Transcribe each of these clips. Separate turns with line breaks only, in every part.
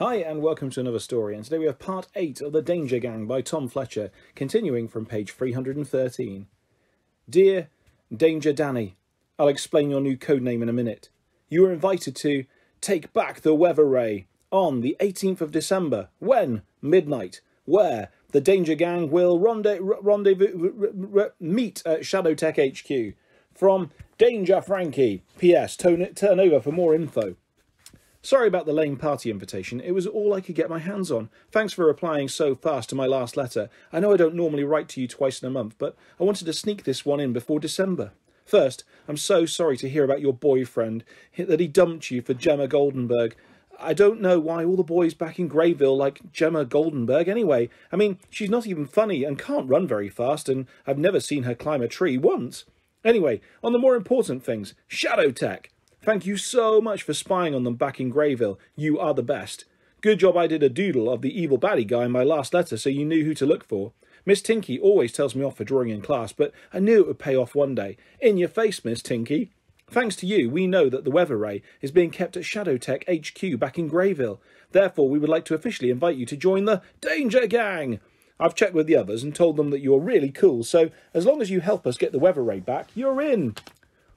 Hi and welcome to another story, and today we have part 8 of The Danger Gang by Tom Fletcher, continuing from page 313. Dear Danger Danny, I'll explain your new codename in a minute. You were invited to take back the weather ray on the 18th of December. When? Midnight. Where? The Danger Gang will meet at Shadowtech HQ. From Danger Frankie. P.S. Turn over for more info. Sorry about the lame party invitation, it was all I could get my hands on. Thanks for replying so fast to my last letter. I know I don't normally write to you twice in a month, but I wanted to sneak this one in before December. First, I'm so sorry to hear about your boyfriend, that he dumped you for Gemma Goldenberg. I don't know why all the boys back in Greyville like Gemma Goldenberg anyway. I mean, she's not even funny and can't run very fast, and I've never seen her climb a tree once. Anyway, on the more important things, Shadowtech. Thank you so much for spying on them back in Greyville. You are the best. Good job I did a doodle of the evil baddie guy in my last letter so you knew who to look for. Miss Tinky always tells me off for drawing in class, but I knew it would pay off one day. In your face, Miss Tinky. Thanks to you, we know that the weather ray is being kept at Shadowtech HQ back in Greyville. Therefore, we would like to officially invite you to join the Danger Gang. I've checked with the others and told them that you're really cool, so as long as you help us get the weather ray back, you're in.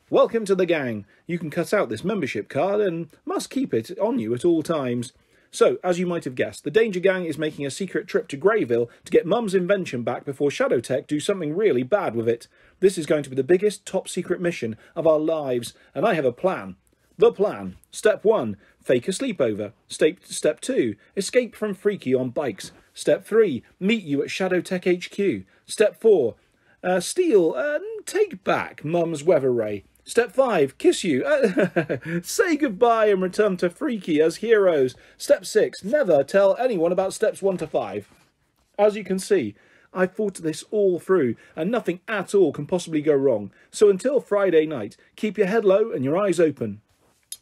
Welcome to the gang. You can cut out this membership card and must keep it on you at all times. So, as you might have guessed, the Danger Gang is making a secret trip to Greyville to get Mum's invention back before Shadowtech do something really bad with it. This is going to be the biggest top secret mission of our lives, and I have a plan. The plan. Step 1, fake a sleepover. Step 2, escape from Freaky on bikes. Step 3, meet you at Shadowtech HQ. Step 4, steal and take back Mum's weather ray. Step 5, kiss you. Say goodbye and return to Freaky as heroes. Step 6, never tell anyone about steps 1 to 5. As you can see, I thought this all through, and nothing at all can possibly go wrong. So until Friday night, keep your head low and your eyes open.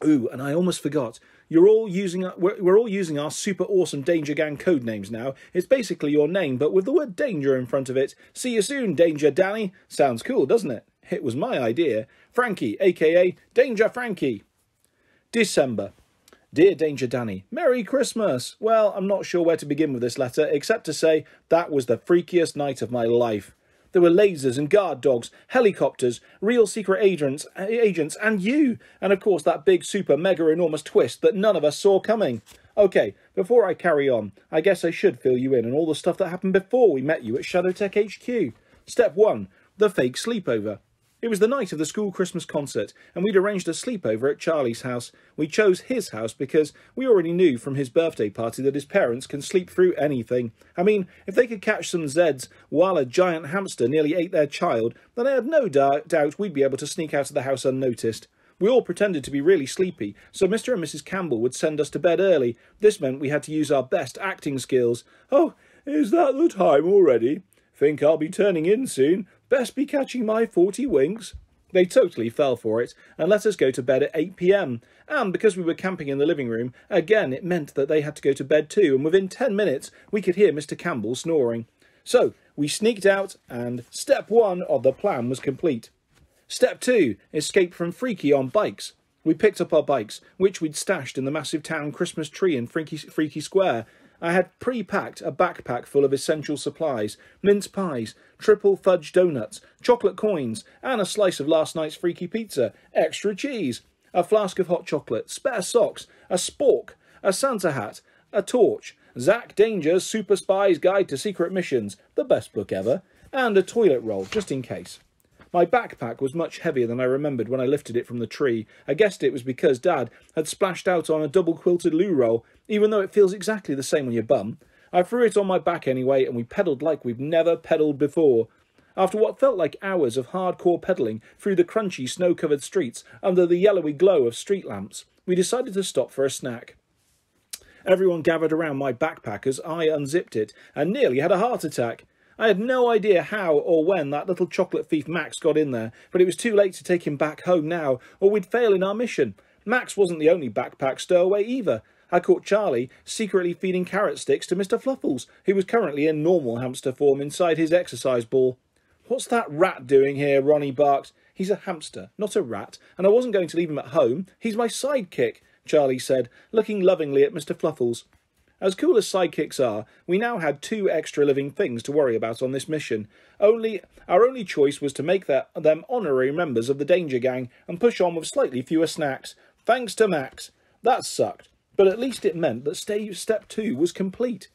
Ooh, and I almost forgot. We're all using our super awesome Danger Gang code names now. It's basically your name, but with the word danger in front of it. See you soon, Danger Danny. Sounds cool, doesn't it? It was my idea. Frankie, a.k.a. Danger Frankie. December. Dear Danger Danny, Merry Christmas. Well, I'm not sure where to begin with this letter, except to say that was the freakiest night of my life. There were lasers and guard dogs, helicopters, real secret agents, and you. And of course that big super mega enormous twist that none of us saw coming. Okay, before I carry on, I guess I should fill you in on all the stuff that happened before we met you at Shadowtech HQ. Step 1, the fake sleepover. It was the night of the school Christmas concert, and we'd arranged a sleepover at Charlie's house. We chose his house because we already knew from his birthday party that his parents can sleep through anything. I mean, if they could catch some Zeds while a giant hamster nearly ate their child, then I had no doubt we'd be able to sneak out of the house unnoticed. We all pretended to be really sleepy, so Mr. and Mrs. Campbell would send us to bed early. This meant we had to use our best acting skills. Oh, is that the time already? Think I'll be turning in soon. Best be catching my 40 winks. They totally fell for it and let us go to bed at 8 p.m. And because we were camping in the living room, again it meant that they had to go to bed too, and within 10 minutes we could hear Mr. Campbell snoring. So we sneaked out and step 1 of the plan was complete. Step 2, escape from Freaky on bikes. We picked up our bikes, which we'd stashed in the massive town Christmas tree in Freaky Square. I had pre-packed a backpack full of essential supplies, mince pies, triple fudge donuts, chocolate coins, and a slice of last night's Freaky pizza, extra cheese, a flask of hot chocolate, spare socks, a spork, a Santa hat, a torch, Zach Danger's Super Spy's Guide to Secret Missions, the best book ever, and a toilet roll, just in case. My backpack was much heavier than I remembered when I lifted it from the tree. I guessed it was because Dad had splashed out on a double-quilted loo roll, even though it feels exactly the same on your bum. I threw it on my back anyway, and we pedalled like we've never pedalled before. After what felt like hours of hardcore pedalling through the crunchy, snow-covered streets under the yellowy glow of street lamps, we decided to stop for a snack. Everyone gathered around my backpack as I unzipped it, and nearly had a heart attack. I had no idea how or when that little chocolate thief Max got in there, but it was too late to take him back home now, or we'd fail in our mission. Max wasn't the only backpack stowaway either. I caught Charlie secretly feeding carrot sticks to Mr. Fluffles, who was currently in normal hamster form inside his exercise ball. "What's that rat doing here?" Ronnie barked. "He's a hamster, not a rat, and I wasn't going to leave him at home. He's my sidekick," Charlie said, looking lovingly at Mr. Fluffles. As cool as sidekicks are, we now had 2 extra living things to worry about on this mission. Our only choice was to make them honorary members of the Danger Gang and push on with slightly fewer snacks. Thanks to Max. That sucked, but at least it meant that step 2 was complete.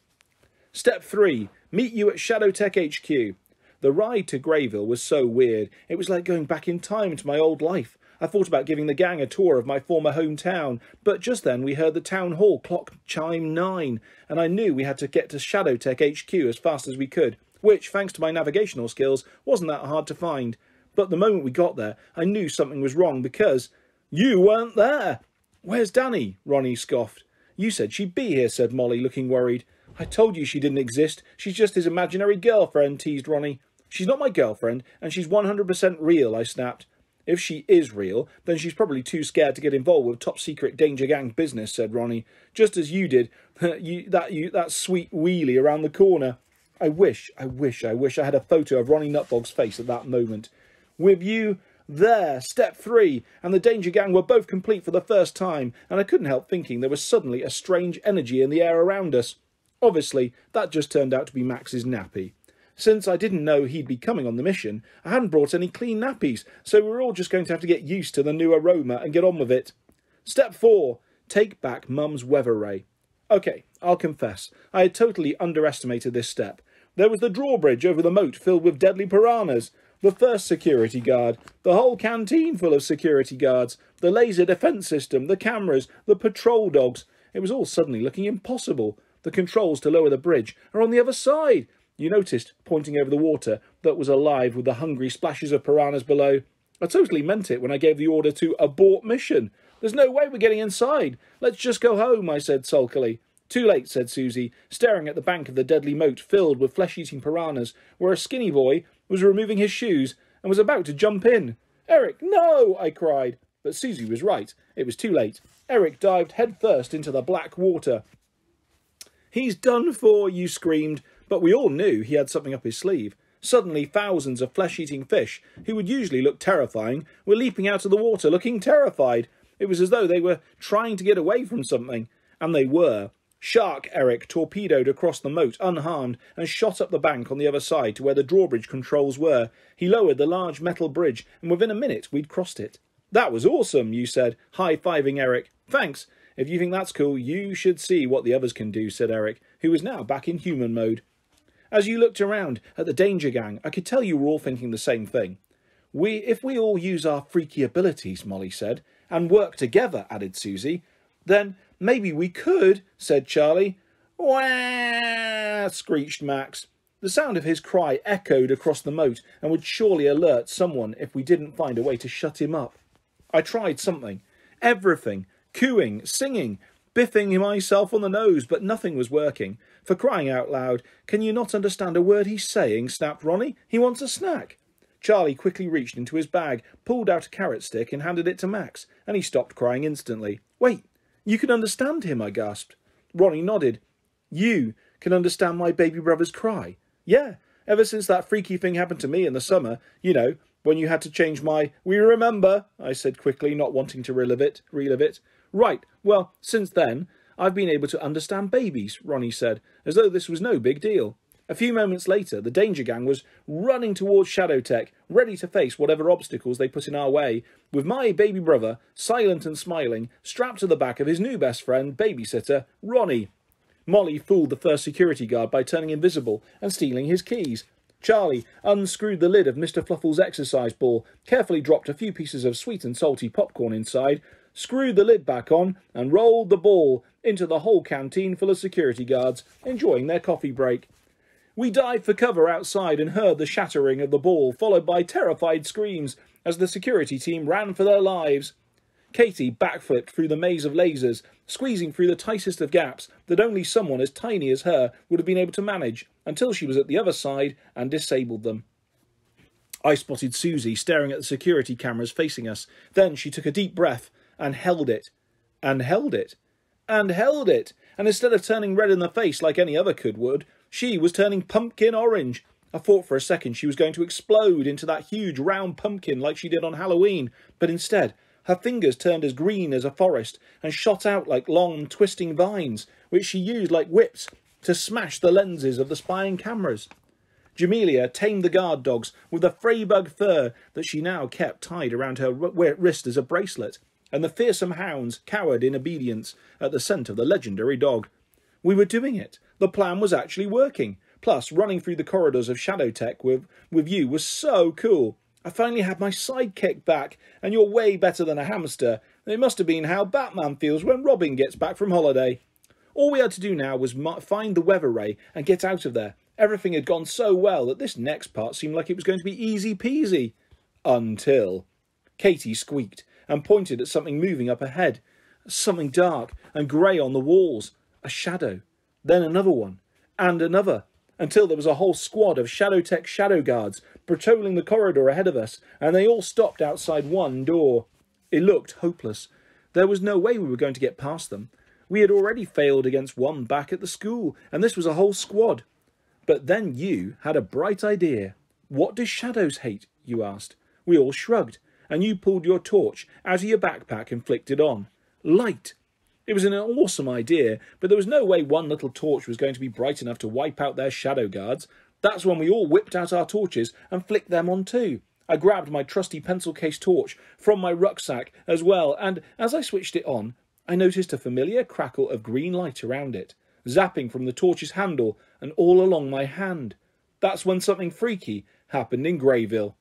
Step 3. Meet you at Shadowtech HQ. The ride to Greyville was so weird. It was like going back in time to my old life. I thought about giving the gang a tour of my former hometown, but just then we heard the town hall clock chime 9, and I knew we had to get to Shadowtech HQ as fast as we could, which, thanks to my navigational skills, wasn't that hard to find. But the moment we got there, I knew something was wrong because you weren't there. Where's Danny? Ronnie scoffed. You said she'd be here, said Molly, looking worried. I told you she didn't exist. She's just his imaginary girlfriend, teased Ronnie. She's not my girlfriend, and she's 100% real, I snapped. If she is real, then she's probably too scared to get involved with top-secret Danger Gang business, said Ronnie. Just as you did, that sweet wheelie around the corner. I wish I had a photo of Ronnie Nutbog's face at that moment. With you there, step 3, and the Danger Gang were both complete for the first time, and I couldn't help thinking there was suddenly a strange energy in the air around us. Obviously, that just turned out to be Max's nappy. Since I didn't know he'd be coming on the mission, I hadn't brought any clean nappies, so we were all just going to have to get used to the new aroma and get on with it. Step 4. Take back Mum's weather ray. OK, I'll confess, I had totally underestimated this step. There was the drawbridge over the moat filled with deadly piranhas, the first security guard, the whole canteen full of security guards, the laser defence system, the cameras, the patrol dogs. It was all suddenly looking impossible. The controls to lower the bridge are on the other side. You noticed, pointing over the water, that was alive with the hungry splashes of piranhas below. I totally meant it when I gave the order to abort mission. There's no way we're getting inside. Let's just go home, I said sulkily. Too late, said Susie, staring at the bank of the deadly moat filled with flesh-eating piranhas, where a skinny boy was removing his shoes and was about to jump in. Eric, no, I cried. But Susie was right. It was too late. Eric dived headfirst into the black water. He's done for, you screamed. But we all knew he had something up his sleeve. Suddenly, thousands of flesh-eating fish, who would usually look terrifying, were leaping out of the water looking terrified. It was as though they were trying to get away from something. And they were. Shark Eric torpedoed across the moat unharmed and shot up the bank on the other side to where the drawbridge controls were. He lowered the large metal bridge, and within a minute we'd crossed it. That was awesome, you said, high-fiving Eric. Thanks. If you think that's cool, you should see what the others can do, said Eric, who was now back in human mode. As you looked around at the Danger Gang, I could tell you were all thinking the same thing. If we all use our freaky abilities, Molly said, and work together, added Susie, then maybe we could, said Charlie. Wah! Screeched Max. The sound of his cry echoed across the moat and would surely alert someone if we didn't find a way to shut him up. I tried something. Everything. Cooing, singing, biffing myself on the nose, but nothing was working. For crying out loud, can you not understand a word he's saying? Snapped Ronnie. He wants a snack. Charlie quickly reached into his bag, pulled out a carrot stick and handed it to Max, and he stopped crying instantly. Wait, you can understand him, I gasped. Ronnie nodded. You can understand my baby brother's cry? Yeah, ever since that freaky thing happened to me in the summer, you know, when you had to change my... We remember, I said quickly, not wanting to relive it. Right, well, since then, I've been able to understand babies, Ronnie said, as though this was no big deal. A few moments later, the Danger Gang was running towards Shadowtech, ready to face whatever obstacles they put in our way, with my baby brother, silent and smiling, strapped to the back of his new best friend, babysitter, Ronnie. Molly fooled the first security guard by turning invisible and stealing his keys. Charlie unscrewed the lid of Mr. Fluffle's exercise ball, carefully dropped a few pieces of sweet and salty popcorn inside, screwed the lid back on, and rolled the ball into the whole canteen full of security guards, enjoying their coffee break. We dived for cover outside and heard the shattering of the ball, followed by terrified screams as the security team ran for their lives. Katie backflipped through the maze of lasers, squeezing through the tightest of gaps that only someone as tiny as her would have been able to manage, until she was at the other side and disabled them. I spotted Susie staring at the security cameras facing us. Then she took a deep breath and held it, and held it, and held it, and instead of turning red in the face like any other kid would, she was turning pumpkin orange. I thought for a second she was going to explode into that huge round pumpkin like she did on Halloween, but instead Her fingers turned as green as a forest and shot out like long, twisting vines, which she used like whips to smash the lenses of the spying cameras. Jamelia tamed the guard dogs with the freybug fur that she now kept tied around her wrist as a bracelet, and the fearsome hounds cowered in obedience at the scent of the legendary dog. We were doing it. The plan was actually working. Plus, running through the corridors of Shadowtech with you was so cool. I finally had my sidekick back, and you're way better than a hamster. It must have been how Batman feels when Robin gets back from holiday. All we had to do now was find the weather ray and get out of there. Everything had gone so well that this next part seemed like it was going to be easy peasy. Until Katie squeaked and pointed at something moving up ahead. Something dark and grey on the walls. A shadow. Then another one. And another. Until there was a whole squad of Shadowtech shadow guards patrolling the corridor ahead of us, and they all stopped outside one door. It looked hopeless. There was no way we were going to get past them. We had already failed against one back at the school, and this was a whole squad. But then you had a bright idea. What do shadows hate? You asked. We all shrugged, and you pulled your torch out of your backpack and flicked it on. Light! It was an awesome idea, but there was no way one little torch was going to be bright enough to wipe out their shadow guards. That's when we all whipped out our torches and flicked them on too. I grabbed my trusty pencil case torch from my rucksack as well, and as I switched it on, I noticed a familiar crackle of green light around it, zapping from the torch's handle and all along my hand. That's when something freaky happened in Greyville.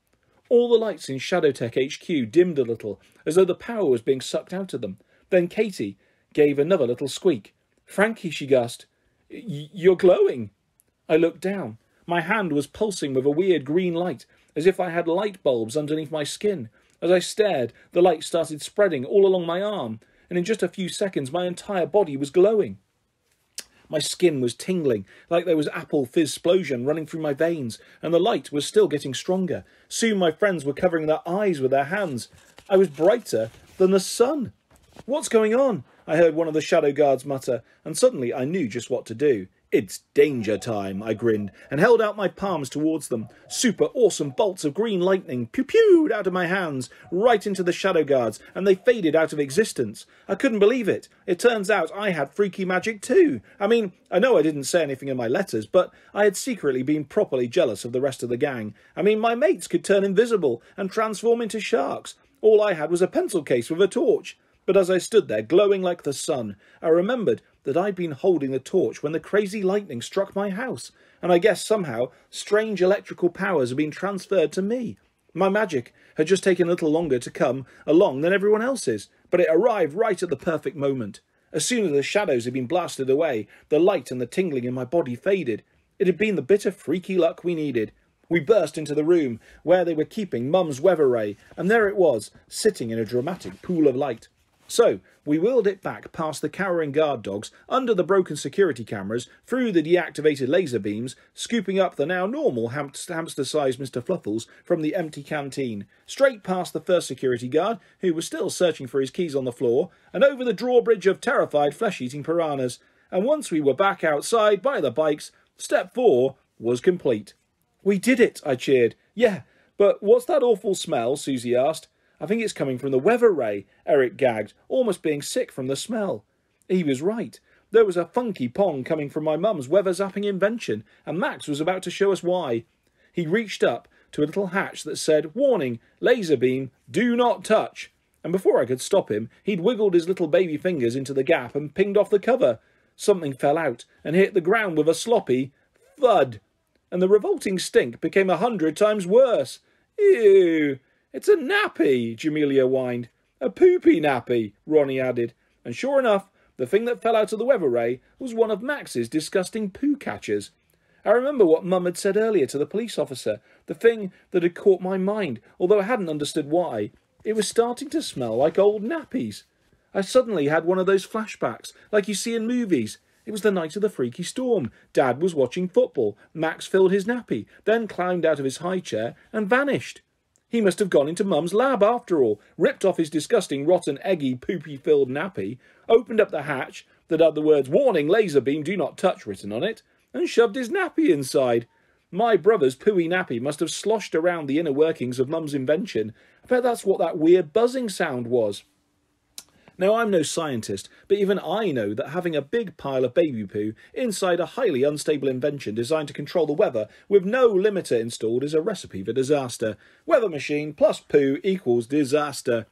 All the lights in Shadowtech HQ dimmed a little, as though the power was being sucked out of them. Then Katie gave another little squeak. Frankie, she gasped, you're glowing. I looked down. My hand was pulsing with a weird green light, as if I had light bulbs underneath my skin. As I stared, the light started spreading all along my arm, and in just a few seconds my entire body was glowing. My skin was tingling, like there was apple fizz-splosion running through my veins, and the light was still getting stronger. Soon my friends were covering their eyes with their hands. I was brighter than the sun. What's going on? I heard one of the shadow guards mutter, and suddenly I knew just what to do. It's danger time, I grinned, and held out my palms towards them. Super awesome bolts of green lightning pew-pewed out of my hands, right into the shadow guards, and they faded out of existence. I couldn't believe it. It turns out I had freaky magic too. I mean, I know I didn't say anything in my letters, but I had secretly been properly jealous of the rest of the gang. I mean, my mates could turn invisible and transform into sharks. All I had was a pencil case with a torch. But as I stood there, glowing like the sun, I remembered that I'd been holding the torch when the crazy lightning struck my house, and I guess somehow strange electrical powers had been transferred to me. My magic had just taken a little longer to come along than everyone else's, but it arrived right at the perfect moment. As soon as the shadows had been blasted away, the light and the tingling in my body faded. It had been the bit of freaky luck we needed. We burst into the room where they were keeping Mum's weather ray, and there it was, sitting in a dramatic pool of light. So, we wheeled it back past the cowering guard dogs, under the broken security cameras, through the deactivated laser beams, scooping up the now normal hamster-sized Mr. Fluffles from the empty canteen, straight past the first security guard, who was still searching for his keys on the floor, and over the drawbridge of terrified flesh-eating piranhas. And once we were back outside by the bikes, step 4 was complete. We did it, I cheered. Yeah, but what's that awful smell? Susie asked. I think it's coming from the weather ray, Eric gagged, almost being sick from the smell. He was right. There was a funky pong coming from my mum's weather-zapping invention, and Max was about to show us why. He reached up to a little hatch that said, "Warning, laser beam, do not touch." And before I could stop him, he'd wiggled his little baby fingers into the gap and pinged off the cover. Something fell out and hit the ground with a sloppy thud, and the revolting stink became 100 times worse. Ew! It's a nappy, Jamelia whined. A poopy nappy, Ronnie added. And sure enough, the thing that fell out of the weather ray was one of Max's disgusting poo catchers. I remember what Mum had said earlier to the police officer, the thing that had caught my mind, although I hadn't understood why. It was starting to smell like old nappies. I suddenly had one of those flashbacks, like you see in movies. It was the night of the freaky storm. Dad was watching football. Max filled his nappy, then climbed out of his high chair and vanished. He must have gone into Mum's lab after all, ripped off his disgusting, rotten, eggy, poopy-filled nappy, opened up the hatch that had the words, "Warning, laser beam, do not touch," written on it, and shoved his nappy inside. My brother's pooey nappy must have sloshed around the inner workings of Mum's invention. I bet that's what that weird buzzing sound was. Now, I'm no scientist, but even I know that having a big pile of baby poo inside a highly unstable invention designed to control the weather with no limiter installed is a recipe for disaster. Weather machine plus poo equals disaster.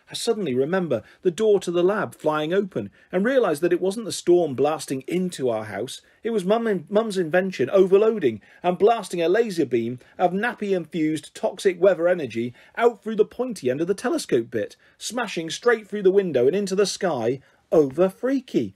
I suddenly remember the door to the lab flying open and realise that it wasn't the storm blasting into our house. It was Mum's invention overloading and blasting a laser beam of nappy-infused toxic weather energy out through the pointy end of the telescope bit, smashing straight through the window and into the sky over Freaky.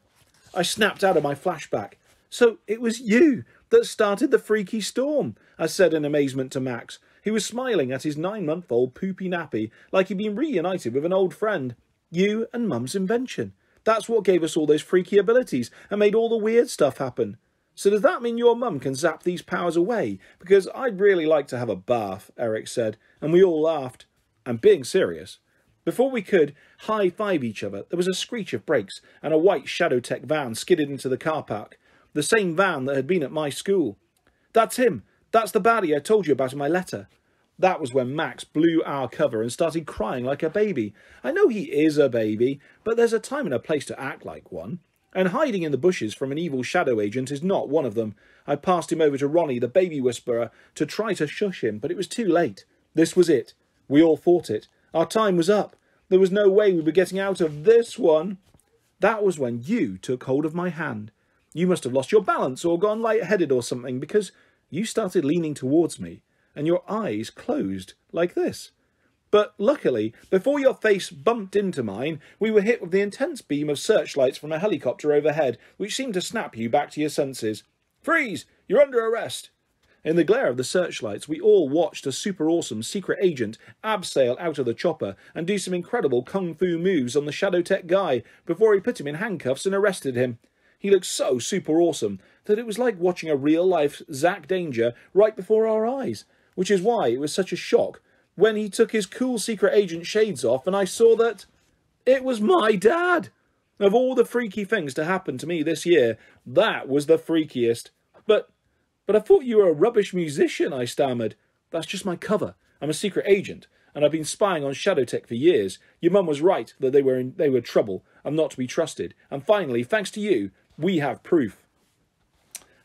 I snapped out of my flashback. So it was you that started the freaky storm, I said in amazement to Max. He was smiling at his 9-month-old poopy nappy like he'd been reunited with an old friend. You and Mum's invention. That's what gave us all those freaky abilities and made all the weird stuff happen. So does that mean your mum can zap these powers away? Because I'd really like to have a bath, Eric said, and we all laughed. I'm being serious. Before we could high-five each other, there was a screech of brakes and a white Shadowtech van skidded into the car park. The same van that had been at my school. That's him. That's the baddie I told you about in my letter. That was when Max blew our cover and started crying like a baby. I know he is a baby, but there's a time and a place to act like one. And hiding in the bushes from an evil shadow agent is not one of them. I passed him over to Ronnie, the baby whisperer, to try to shush him, but it was too late. This was it. We all fought it. Our time was up. There was no way we were getting out of this one. That was when you took hold of my hand. You must have lost your balance or gone light-headed or something, because you started leaning towards me, and your eyes closed like this. But luckily, before your face bumped into mine, we were hit with the intense beam of searchlights from a helicopter overhead, which seemed to snap you back to your senses. Freeze! You're under arrest! In the glare of the searchlights, we all watched a super awesome secret agent abseil out of the chopper and do some incredible kung fu moves on the Shadowtech guy before he put him in handcuffs and arrested him. He looked so super awesome that it was like watching a real-life Zack Danger right before our eyes, which is why it was such a shock when he took his cool secret agent shades off and I saw that it was my dad. Of all the freaky things to happen to me this year, that was the freakiest. But I thought you were a rubbish musician, I stammered. That's just my cover. I'm a secret agent, and I've been spying on Shadowtech for years. Your mum was right that they were trouble and not to be trusted. And finally, thanks to you, we have proof.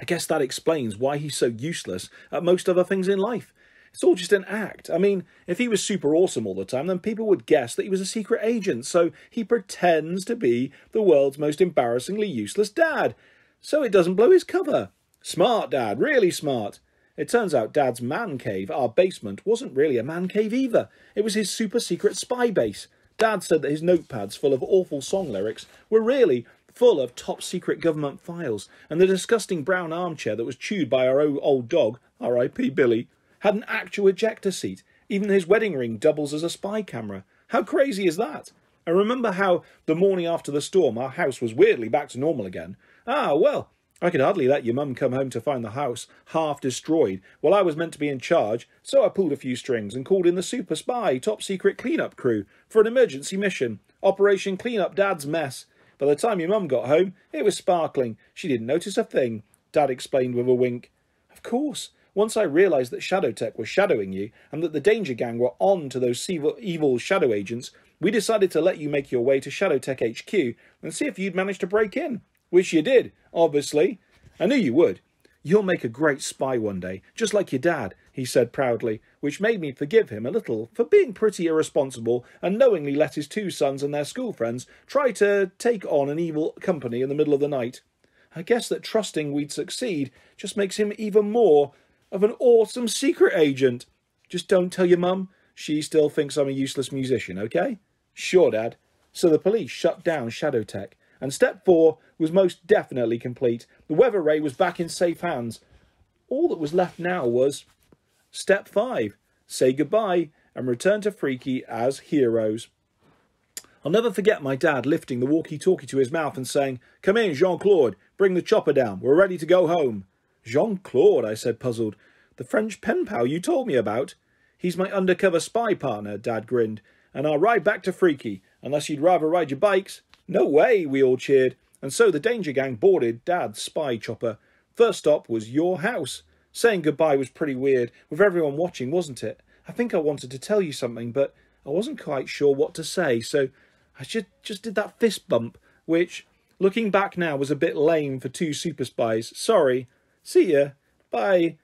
I guess that explains why he's so useless at most other things in life. It's all just an act. I mean, if he was super awesome all the time, then people would guess that he was a secret agent, so he pretends to be the world's most embarrassingly useless dad, so it doesn't blow his cover. Smart, Dad, really smart. It turns out Dad's man cave, our basement, wasn't really a man cave either. It was his super secret spy base. Dad said that his notepads full of awful song lyrics were really full of top-secret government files, and the disgusting brown armchair that was chewed by our old dog, R.I.P. Billy, had an actual ejector seat. Even his wedding ring doubles as a spy camera. How crazy is that? I remember how the morning after the storm our house was weirdly back to normal again. Ah, well, I could hardly let your mum come home to find the house half destroyed while I was meant to be in charge, so I pulled a few strings and called in the super spy top-secret clean-up crew for an emergency mission. Operation Clean Up Dad's Mess. By the time your mum got home, it was sparkling. She didn't notice a thing, Dad explained with a wink. Of course. Once I realised that Shadowtech was shadowing you and that the Danger Gang were on to those evil shadow agents, we decided to let you make your way to Shadowtech HQ and see if you'd manage to break in. Which you did, obviously. I knew you would. You'll make a great spy one day, just like your dad, he said proudly, which made me forgive him a little for being pretty irresponsible and knowingly let his 2 sons and their school friends try to take on an evil company in the middle of the night. I guess that trusting we'd succeed just makes him even more of an awesome secret agent. Just don't tell your mum. She still thinks I'm a useless musician, okay? Sure, Dad. So the police shut down Shadowtech, and step 4 was most definitely complete. The weather ray was back in safe hands. All that was left now was step 5. Say goodbye and return to Freaky as heroes. I'll never forget my dad lifting the walkie-talkie to his mouth and saying, "Come in, Jean-Claude. Bring the chopper down. We're ready to go home." Jean-Claude, I said, puzzled. The French pen pal you told me about. He's my undercover spy partner, Dad grinned. And I'll ride back to Freaky, unless you'd rather ride your bikes. No way, we all cheered. And so the Danger Gang boarded Dad's spy chopper. First stop was your house. Saying goodbye was pretty weird, with everyone watching, wasn't it? I think I wanted to tell you something, but I wasn't quite sure what to say, so I just did that fist bump, which, looking back now, was a bit lame for two super spies. Sorry. See ya. Bye.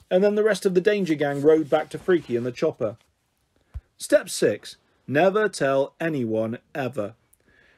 And then the rest of the Danger Gang rode back to Freaky in the chopper. Step 6. Never tell anyone ever.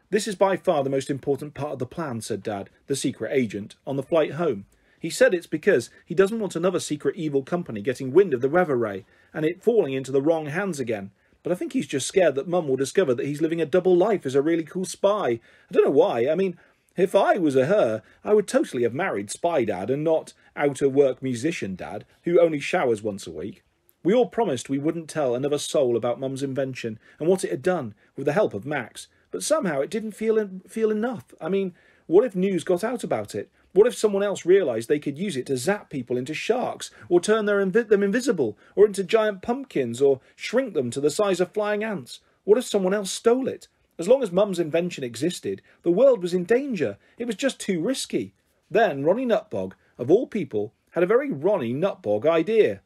This is by far the most important part of the plan, said Dad, the secret agent, on the flight home. He said it's because he doesn't want another secret evil company getting wind of the weather ray and it falling into the wrong hands again. But I think he's just scared that Mum will discover that he's living a double life as a really cool spy. I don't know why. I mean, if I was her, I would totally have married Spy Dad and not out-of-work musician Dad, who only showers once a week. We all promised we wouldn't tell another soul about Mum's invention and what it had done, with the help of Max. But somehow it didn't feel enough. I mean, what if news got out about it? What if someone else realised they could use it to zap people into sharks, or turn them invisible, or into giant pumpkins, or shrink them to the size of flying ants? What if someone else stole it? As long as Mum's invention existed, the world was in danger. It was just too risky. Then Ronnie Nutbog, of all people, had a very Ronnie Nutbog idea.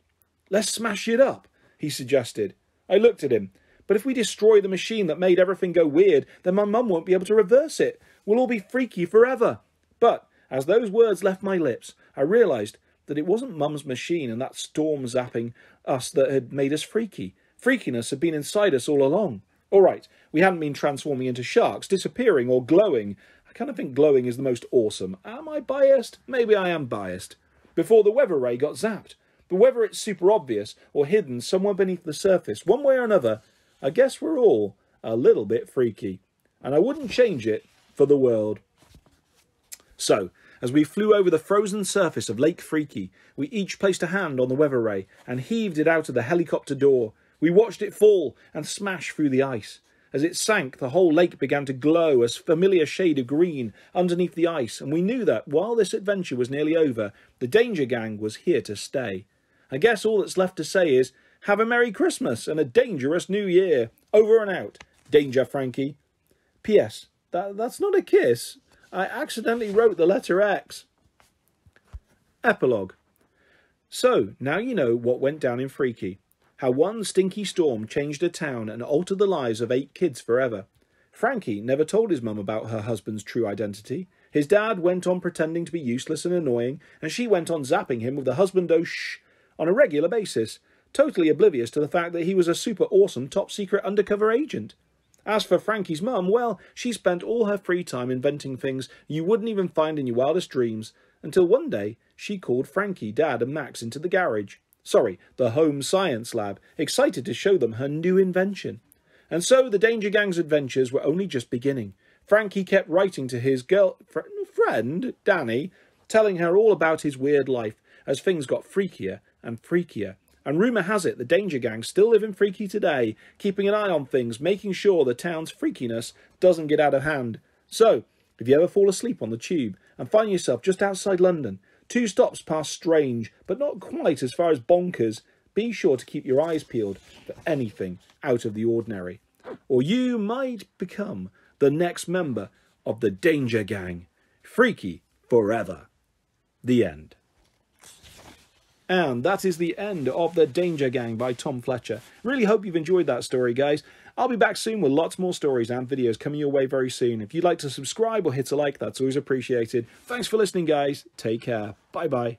Let's smash it up, he suggested. I looked at him. But if we destroy the machine that made everything go weird, then my mum won't be able to reverse it. We'll all be freaky forever. But as those words left my lips, I realised that it wasn't Mum's machine and that storm zapping us that had made us freaky. Freakiness had been inside us all along. All right, we hadn't been transforming into sharks, disappearing, or glowing. I kind of think glowing is the most awesome. Am I biased? Maybe I am biased. Before the weather ray got zapped. But whether it's super obvious or hidden somewhere beneath the surface, one way or another, I guess we're all a little bit freaky. And I wouldn't change it for the world. So, as we flew over the frozen surface of Lake Freaky, we each placed a hand on the weather ray and heaved it out of the helicopter door. We watched it fall and smash through the ice. As it sank, the whole lake began to glow a familiar shade of green underneath the ice, and we knew that, while this adventure was nearly over, the Danger Gang was here to stay. I guess all that's left to say is, have a Merry Christmas and a dangerous New Year. Over and out. Danger, Frankie. P.S. That's not a kiss. I accidentally wrote the letter X. Epilogue. So, now you know what went down in Freaky. How one stinky storm changed a town and altered the lives of 8 kids forever. Frankie never told his mum about her husband's true identity. His dad went on pretending to be useless and annoying, and she went on zapping him with the husbando shh on a regular basis, totally oblivious to the fact that he was a super awesome top-secret undercover agent. As for Frankie's mum, well, she spent all her free time inventing things you wouldn't even find in your wildest dreams, until one day she called Frankie, Dad and Max into the garage. Sorry, the home science lab, excited to show them her new invention. And so the Danger Gang's adventures were only just beginning. Frankie kept writing to his friend, Danny, telling her all about his weird life, as things got freakier and freakier. And rumour has it the Danger Gang still live in Freaky today, keeping an eye on things, making sure the town's freakiness doesn't get out of hand. So, if you ever fall asleep on the tube and find yourself just outside London, 2 stops past strange, but not quite as far as bonkers, be sure to keep your eyes peeled for anything out of the ordinary. Or you might become the next member of the Danger Gang. Freaky forever. The end. And that is the end of The Danger Gang by Tom Fletcher. Really hope you've enjoyed that story, guys. I'll be back soon with lots more stories and videos coming your way very soon. If you'd like to subscribe or hit a like, that's always appreciated. Thanks for listening, guys. Take care. Bye-bye.